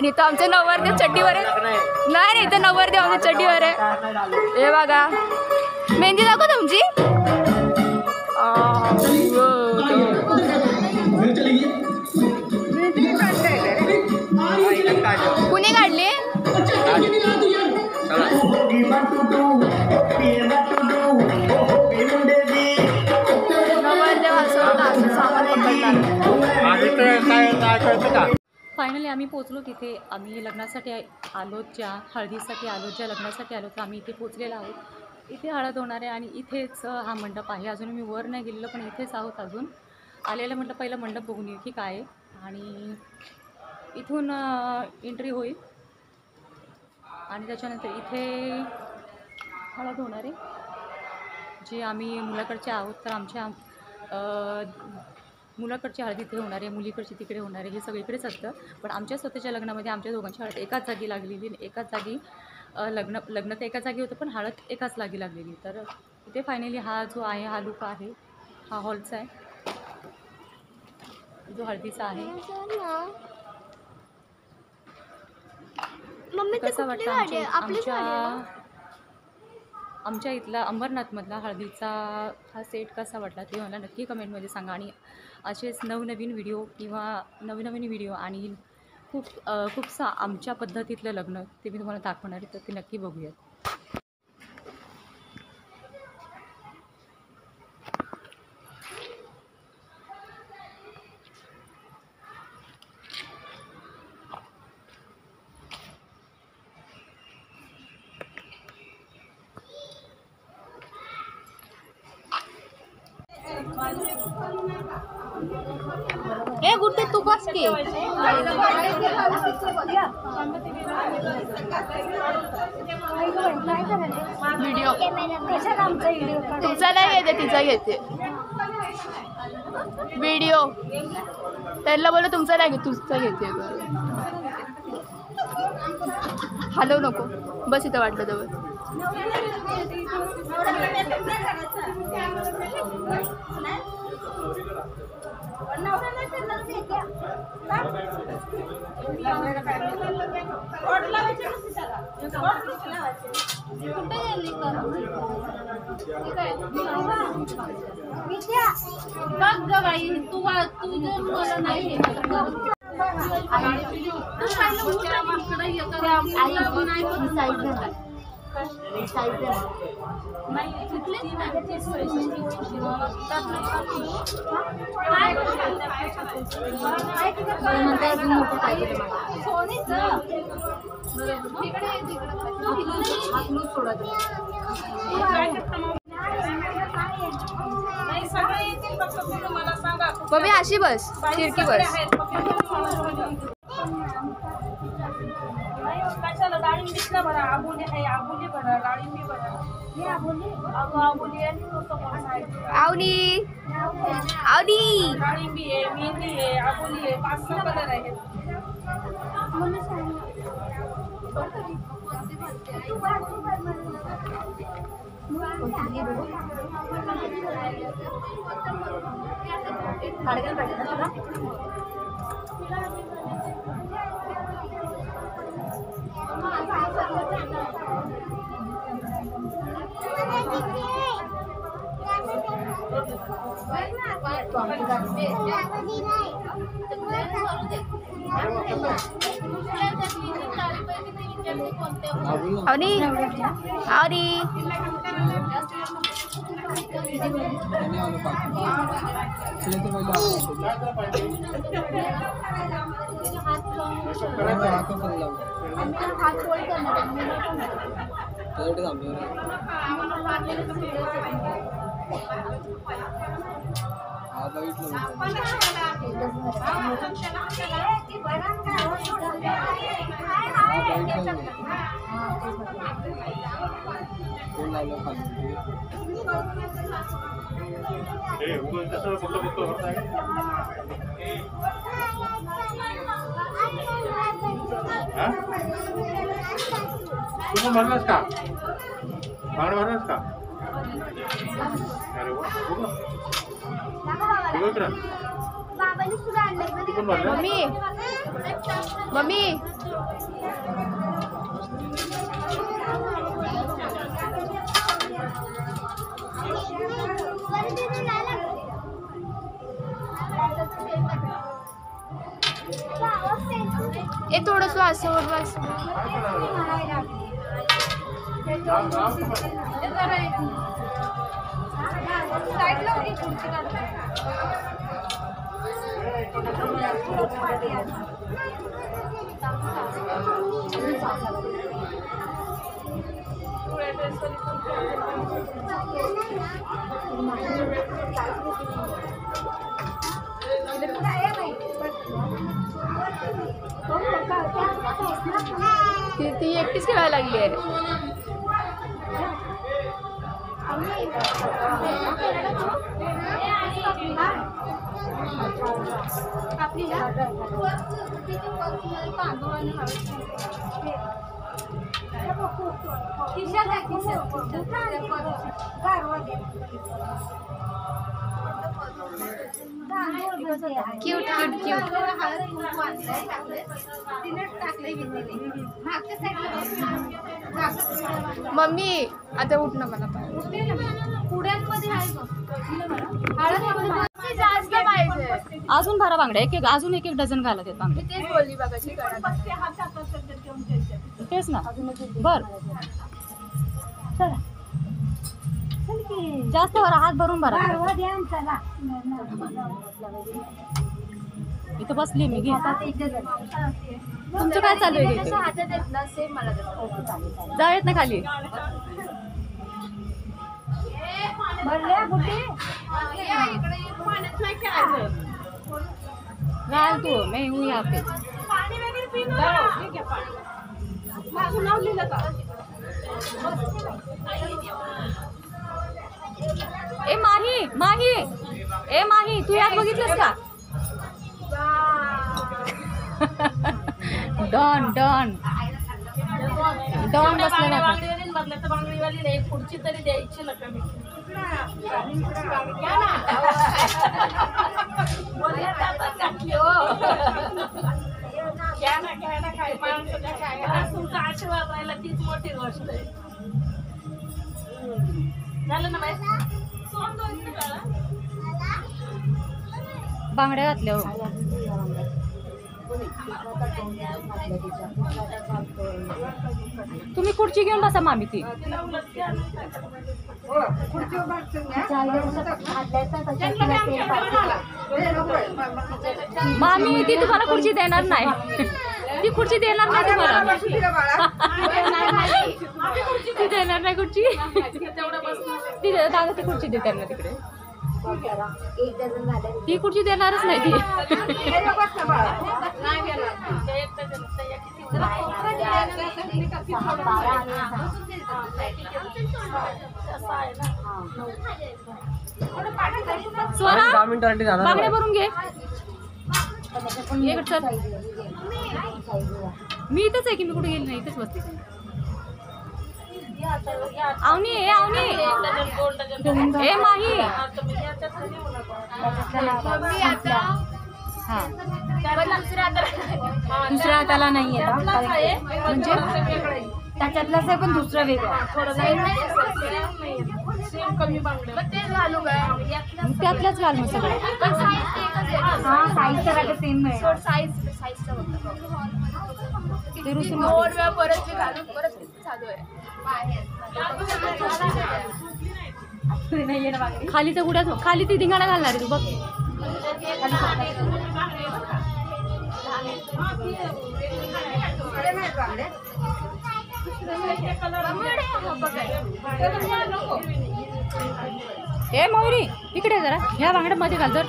आणि इथं आमचे नवरदेव चड्डीवर आहे. नाही इथं नवरदेव आमच्या चड्डीवर आहे. हे बघा मेहंदी दाखव तुमची. कुणी काढली. फायनली आम्ही पोचलो तिथे. आम्ही लग्नासाठी आलो, ज्या हळदीसाठी आलो, ज्या लग्नासाठी आलो तर आम्ही इथे पोचलेलो आहोत. इथे हळद होणार आहे आणि इथेच हा मंडप आहे. अजून मी वर नाही गेलेलो पण इथेच आहोत. अजून आलेलं म्हटलं पहिलं मंडप बघून येऊ की काय आहे आणि इथून एंट्री होईल आणि त्याच्यानंतर इथे हळद होणार आहे. जे आम्ही मुलाकडचे आहोत तर आमच्या मुलाकडची हळद इथे होणार आहे, मुलीकडची तिकडे होणार आहे. हे सगळीकडेच असतं पण आमच्या स्वतःच्या लग्नामध्ये आमच्या दोघांची हळद एकाच जागी लागलेली. एकाच जागी लग्न तर एकाच जागी होतं पण हळद एकाच जागी लागलेली. तर इथे फायनली हा जो आहे हा लुक आहे, हा हॉलचा आहे जो हळदीचा आहे. कसा वाटला आमच्या इथला अंबरनाथमधला हळदीचा हा सेट कसा वाटला ते मला नक्की कमेंटमध्ये सांगा. आणि असेच नवनवीन व्हिडिओ किंवा नवीन व्हिडिओ आणि खूपसा आमच्या पद्धतीतलं लग्न ते मी तुम्हाला दाखवणार आहे तर ते नक्की बघूयात. ए गुड्डे तू बस की. व्हिडिओ तुमचा नाही घेते तिचा घेते व्हिडिओ. त्यांना बोला तुमचा नाही घेते तुझचा घेते. हलव नको बस इथं वाटलं जवळ. बबी अशी बस खिडकी बस. डाळिंब दिसला बरं. आबोली आहे, आबोली बरं, डाळिंबी बरं. हे आबोली आबोली आणि आवनी आवनी डाळिंबी आहे, मेहंदी आहे, आबोली आहे. 5-6 कलर आहेत. आवनी आवनी तुम्ही भरलास का? भाड भरलास का? अरे वा, मम्मी मम्मी ए थोडस वासवर वास ती एकटीच खेळायला लागली आहे. Cute cute cute. मम्मी आता उठ ना मला जास्त पाहिजे. अजून 12 बांगड्या अजून एक डझन घालत आहेत बांगडे. तेच बोलली बघाशी. तेच ना बर जास्त भरा हात भरून भरा. इथं बसली मी घे. तुमचं काय चालू आहे? हातात येत ना सेम मला जाऊ येत ना खाली. राल तू मैं हूँ यहाँ पे. ए माही माही ए माही तू यात बघितलंस का? डॉन डॉन डॉन बसलेला बांगडीवाली पुढची तरी द्यायची ना कमी. तुमचा आशीर्वाद राहिला तीच मोठी गोष्ट आहे. झालं ना बाई. बांगड्या घातल्या हो. तुम्ही खुर्ची घेऊन बसा मामी. ती मामी ती तुम्हाला खुर्ची देणार नाही. ती खुर्ची देणार नाही तुम्हाला. ती देणार नाही खुर्ची. ती दादा ती खुर्ची देते ना तिकडे. ती खुर्ची देणारच नाही ती. स्वरा बांगड्या भरून घे. ये चल. मी इथंच आहे की मी कुठे गेली नाही. इथंच बसते. आवनी ए आवनी ए माही. मम्मी आता हा दुसऱ्या हाताला नाही आहे म्हणजे त्याच्यातलाच आहे पण दुसरं वेगळं. कमी बांगडे मग तेच घालू काय. त्यातल्याच घाल मग सगळं. पण साईज एकच हा साईज तर सेम आहे. साईजचं ते रुसून दोन वेळा परत ते घालून परत चालू आहे. खाली तर उड्या खाली ती धिंगाणा घालणार आहे तू बघ. ए मयुरी इकडे जरा ह्या बांगड्या मध्ये घाल तर.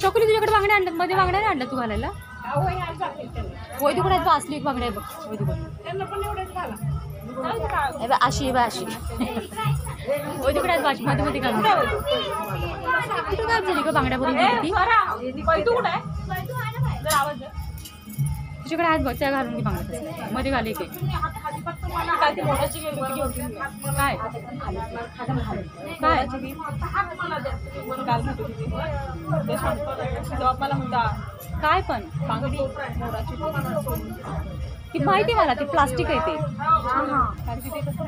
चोकली तुझ्याकडे बांगड्या आणल्यात मध्ये बांगड्या नाही आणल्या तू घालायला. वैदुकडे असली एक बांगड्या आहे बघ. वैदुकडे अशी अशी वैदुकडे बाशी मध्ये मध्ये घालून. कुठं काय झाली का बांगड्या भरून गेली तुझ्याकडे आहेत बघ. त्या घालून ती बांगड्या मध्ये घाल एक काय काय काल म्हणत होती ते सांगतो जॉब मला म्हणता काय पण बांगडी मोराची ती माहिती मला ती प्लास्टिक आहे ते कारण की ते कसं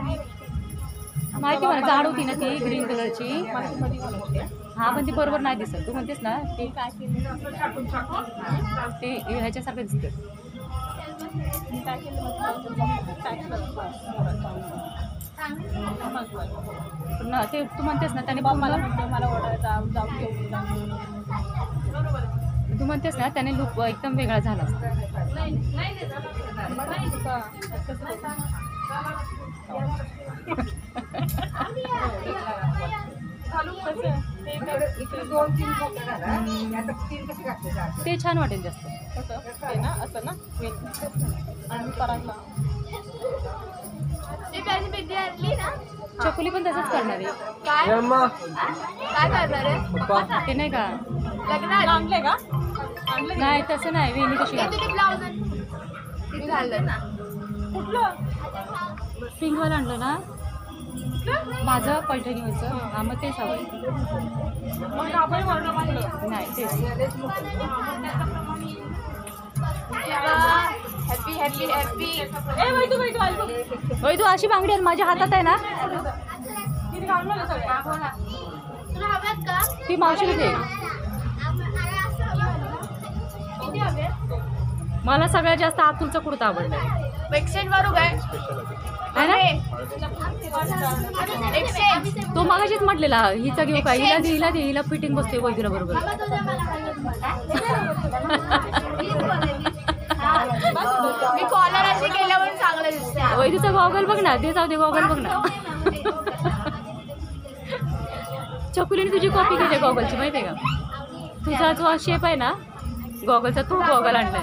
माहिती मला जाड होती ना ती ग्रीन कलरची मला ती मध्ये घालायची आहे. हा पण ती बरोबर नाही दिसत तू म्हणतेस ना ते काय केलं ते ह्याच्यासारखं दिसतं मी काय केलं ना ते तू म्हणतेस ना त्याने मला म्हणतो मला ओरडायचा जाऊन घेऊन जा. तू म्हणतेस ना त्याने लुक एकदम वेगळा झाला असता. ते छान वाटेल जास्त असं ना आणि परांगला चकुली पण तसंच करणार आहे काय काय करणार आहे ते नाही का आणले का आणले नाही तसं नाही वेणी कशी किती ब्लाउज किती घाललं ना कुठलं पिंकवाला आणलं ना माझं पैठणीवरचं हा मग तेच हवं मग आपण वर्ण मानलं नाही तेच हॅपी हॅपी हॅपी ए बैठू बैठू आली बघ. होय तू अशी बांगडी आहे माझ्या हातात आहे ना तिने घालून आलं सगळं तुला हव्यात का ती मावशी दे किती हवे मला सगळ्यात जास्त आतुलचा कुर्ता आवडला एक्सचेंज मारू काय है ना एक्सचेंज तो मागाशीच म्हटलेला हिचा घेऊ काय हिला दे हिला फिटिंग बसते वैद्यला बरोबर मी कॉलर अशी केल्यावर चांगलं दिसते वैदीचा गॉगल बघ ना ते जाऊ दे गॉगल बघ ना चकुलीने तुझी कॉपी केली गॉगलची माहिती आहे का तुझा जो शेप आहे ना गॉगलचा तो गॉगल आणलाय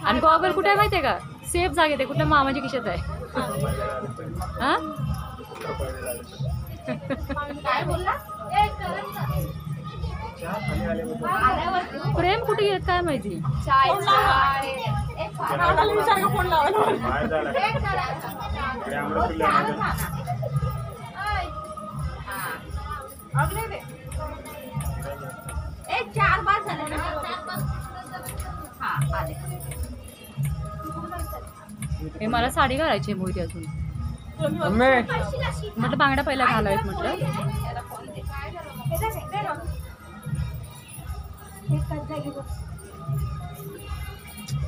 आणि गॉगल कुठे आहे माहिती आहे का सेफ जागेत आहे कुठल्या मामाच्या खिशात आहे हा काय बोलला प्रेम कुठे येत काय माहिती फोन लावायला चार पाच झाले ना हा आले हे मला साडी घालायची मोहिती अजून म्हटलं बांगड्या पहिला घालावेत म्हटलं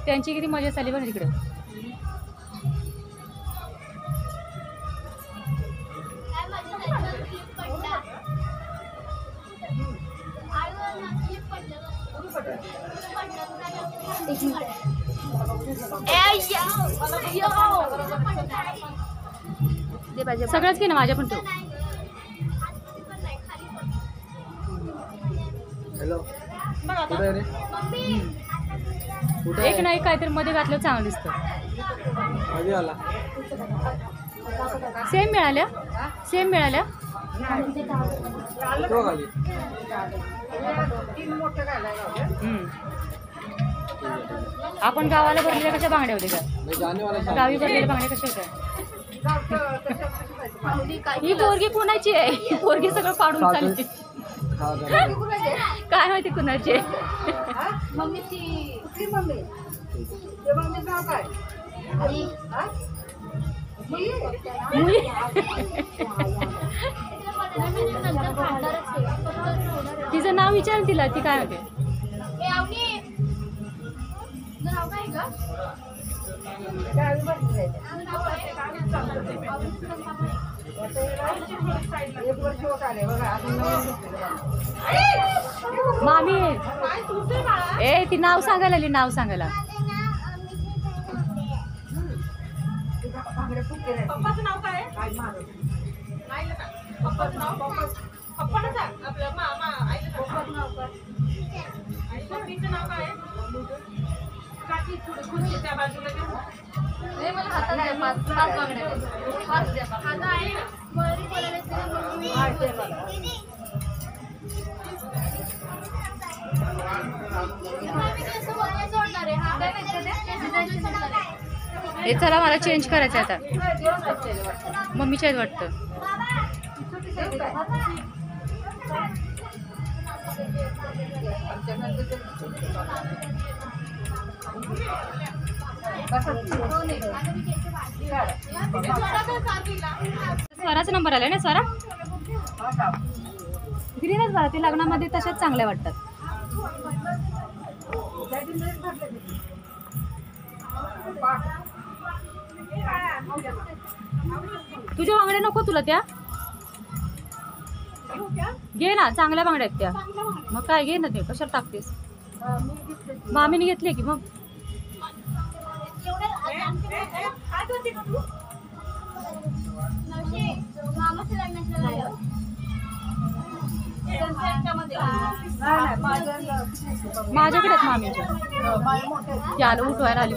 त्यांची किती मजा चालली बघ तिकडे सगळंच घे ना माझ्या पण तो एक नाही काहीतरी मध्ये घातलं चांगलं दिसतं सेम मिळाल्या आपण गावाला भरलेल्या कशा बांगड्या होत्या का गावी भरलेल्या बांगड्या कशा होत्या ही पोरगी कुणाची आहे ही पोरगी सगळं पाडून चालली काय माहिती कुणाची मम्मीची कुठली मम्मी मम्मीचं नाव काय तिचं नाव विचार तिला ती काय होते मामी ए ती नाव सांगायला आली नाव सांगायला पप्पाचं नाव काय पप्पाचं नाव पप्पानं सांग आपलं आईचं पप्पाचं नाव काय आणि मम्मीचं नाव काय काकी थोडी खुर्ची त्या बाजूला हे चला मला चेंज करायचं आहे आता मम्मीच्या आहेत वाटतं स्वराचा नंबर आलाय ना स्वरा ग्रीनच बघा ते लग्नामध्ये तशाच चांगल्या वाटतात. तुझ्या बांगड्या नको तुला त्या घे ना चांगल्या बांगड्या आहेत त्या मग काय घे ना ते कशाला टाकतेस मामीने घेतले की मग माझ्याकडे मामीच्या ती आलं उठवायला आली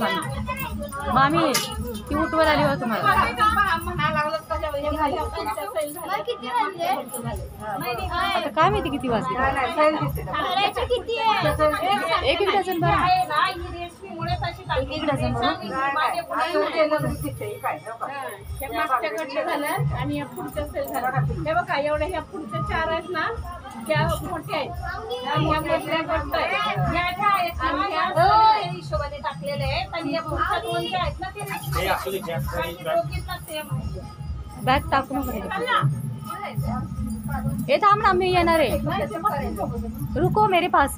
मामी ती उठवायला आली होती तुम्हाला आता काय माहिती किती वाजले एक एक डझन बरं एक डझन आणि या पुढच्या सेल झालं हे बघा एवढ्या ह्या पुढच्या 4 आहेत ना त्या मोठ्या आहेत आणि या मधल्या गट्ट आहेत हिशोबाने टाकलेले आहेत आणि या पुढच्या 2 ज्या आहेत ना ते बॅग टाकून ये थांब ना मी येणार आहे रुको मेरे पास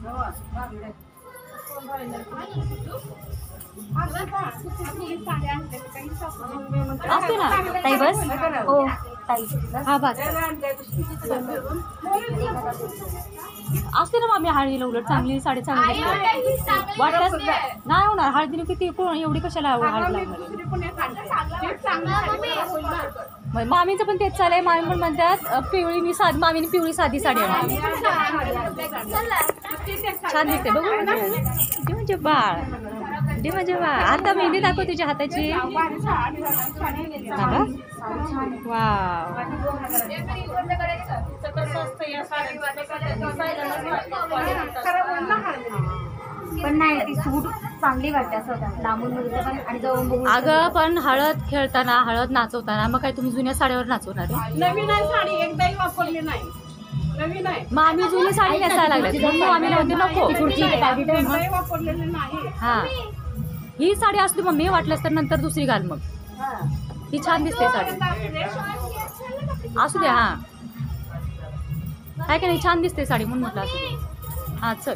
असते ना ताई बस हो ताई हा बस असते ना मामी हळदीला उलट चांगली साडी चांगली वाटल्यास नाही होणार हळदीने किती एवढी कशाला हळद लागणार मामीचं पण तेच चाललंय मामी पण म्हणतात पिवळी मी साधी मामीने पिवळी साधी साडी आणली छान दिसते बघू दे म्हणजे बाळ दे म्हणजे बाळ आता मेहंदी दाखव तुझ्या हाताची वाव पण नाही ती सूट चांगली वाटते असं लांबून बघितलं पण आणि जवळून अगं पण हळद खेळताना हळद नाचवताना मग काय तुम्ही जुन्या साडीवर नाचवणार आहे नवीन आहे साडी एकदाही वापरली नाही नवीन आहे मग आम्ही जुनी साडी नेसायला लागली म्हणून आम्ही म्हणते नको एकदाही वापरलेली नाही हा ही साडी असली मग मी वाटल्यास तर नंतर दुसरी घाल मग ही छान दिसते साडी असू दे हा काय का नाही छान दिसते साडी म्हणून म्हटलं असू दे हा चल